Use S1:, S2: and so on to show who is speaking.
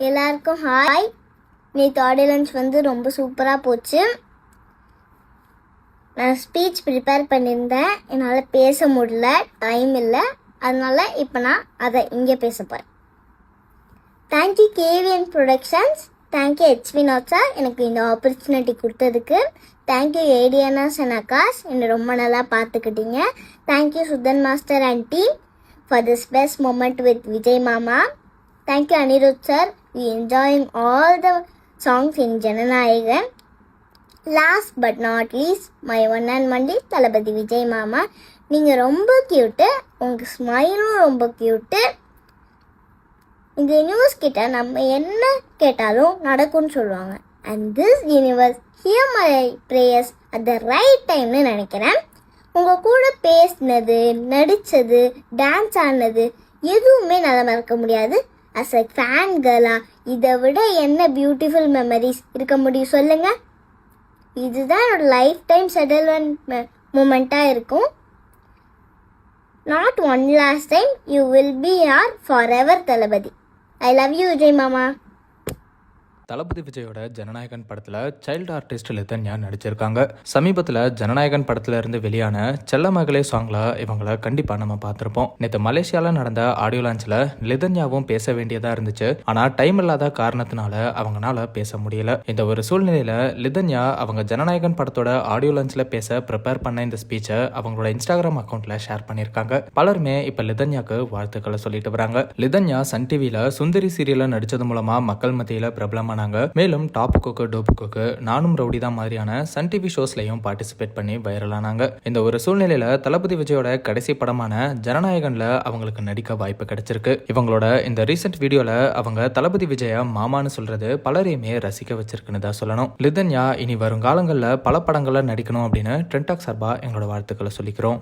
S1: எல்லாருக்கும் ஹாய். நேற்று audio lunch ரொம்ப சூப்பராக போச்சு. நான் ஸ்பீச் ப்ரிப்பேர் பண்ணியிருந்தேன், என்னால் பேச முடியல, டைம் இல்லை. அதனால இப்போ நான் அதை இங்கே பேச போகிறேன். Thank you KVN productions, thank you HV Nath sir எனக்கு இந்த ஆப்பர்ச்சுனிட்டி கொடுத்ததுக்கு. தேங்க்யூ ஏடியானாஸ் அண்ட் அக்காஸ், என்னை ரொம்ப நல்லா பார்த்துக்கிட்டீங்க. Thank you Sudhan master and team for this best moment with Vijay மாமா. Thank you Anirudh sir, we enjoying all the songs in Jananayagan. Last but not least, my one and only தளபதி விஜய் மாமா. நீங்கள் ரொம்ப cute, உங்கள் ஸ்மைலும் ரொம்ப க்யூட்டு. இந்த யூனிவர்ஸ் கிட்ட நம்ம என்ன கேட்டாலும் நடக்கும்னு சொல்லுவாங்க. And this universe hear my prayers at the right timeனு நினைக்கிறேன். உங்கள் கூட பேசினது, நடித்தது, டான்ஸ் ஆனது எதுவுமே நல்லா மறக்க முடியாது. அஸ் அ ஃபேன் கேர்ளாக இதை விட என்ன பியூட்டிஃபுல் மெமரிஸ் இருக்க முடியும் சொல்லுங்கள். இதுதான் என்னோட லைஃப் டைம் செட்டில்மெண்ட் மூமெண்ட்டாக இருக்கும். Not one last time, you will be our forever Thalapathy. I love you Vijay மாமா.
S2: தளபதி விஜயோட ஜனநாயகன் படத்துல சைல்டு ஆர்டிஸ்ட் லிதன்யா நடிச்சிருக்காங்க. சமீபத்துல ஜனநாயகன் படத்துல இருந்து வெளியான செல்ல மகளே சாங்ல இவங்கள கண்டிப்பா நம்ம பார்த்திருப்போம். நேற்று மலேசியால நடந்த ஆடியோ லான்ச்ல லிதன்யாவும் பேச வேண்டியதா இருந்துச்சு. ஆனா டைம் இல்லாத காரணத்தினால அவங்களால பேச முடியல. இந்த ஒரு சூழ்நிலையில லிதன்யா அவங்க ஜனநாயகன் படத்தோட ஆடியோ லான்ச்ல பேச ப்ரிப்பேர் பண்ண இந்த ஸ்பீச்சை அவங்களோட இன்ஸ்டாகிராம் அக்கௌண்ட்ல ஷேர் பண்ணிருக்காங்க. பலருமே இப்ப லிதன்யாக்கு வாழ்த்துக்களை சொல்லிட்டு வராங்க. லிதன்யா சன் டிவில சுந்தரி சீரியல்ல நடிச்சது மூலமா மக்கள் மத்தியில பிரபலமான மேலும் டாப் குக்கு டோப்பு குக்கு நானும் ரவுடி தான் மாதிரியான சன் டிவி ஷோஸ்லயும் பார்ட்டிசிபேட் பண்ணி வைரலானாங்க. இந்த ஒரு சூழ்நிலையில தளபதி விஜயோட கடைசி படமான ஜனநாயகன்ல அவங்களுக்கு நடிக்க வாய்ப்பு கிடைச்சிருக்கு. இவங்களோட இந்த ரீசெண்ட் வீடியோல அவங்க தளபதி விஜய மாமான்னு சொல்றது பலரையுமே ரசிக்க வச்சிருக்குன்னு தான் சொல்லணும். லிதன்யா இனி வருங்காலங்கள்ல பல படங்கள்ல நடிக்கணும் அப்படின்னு ட்ரெண்டாக் சார்பா எங்களோட வாழ்த்துக்களை சொல்லிக்கிறோம்.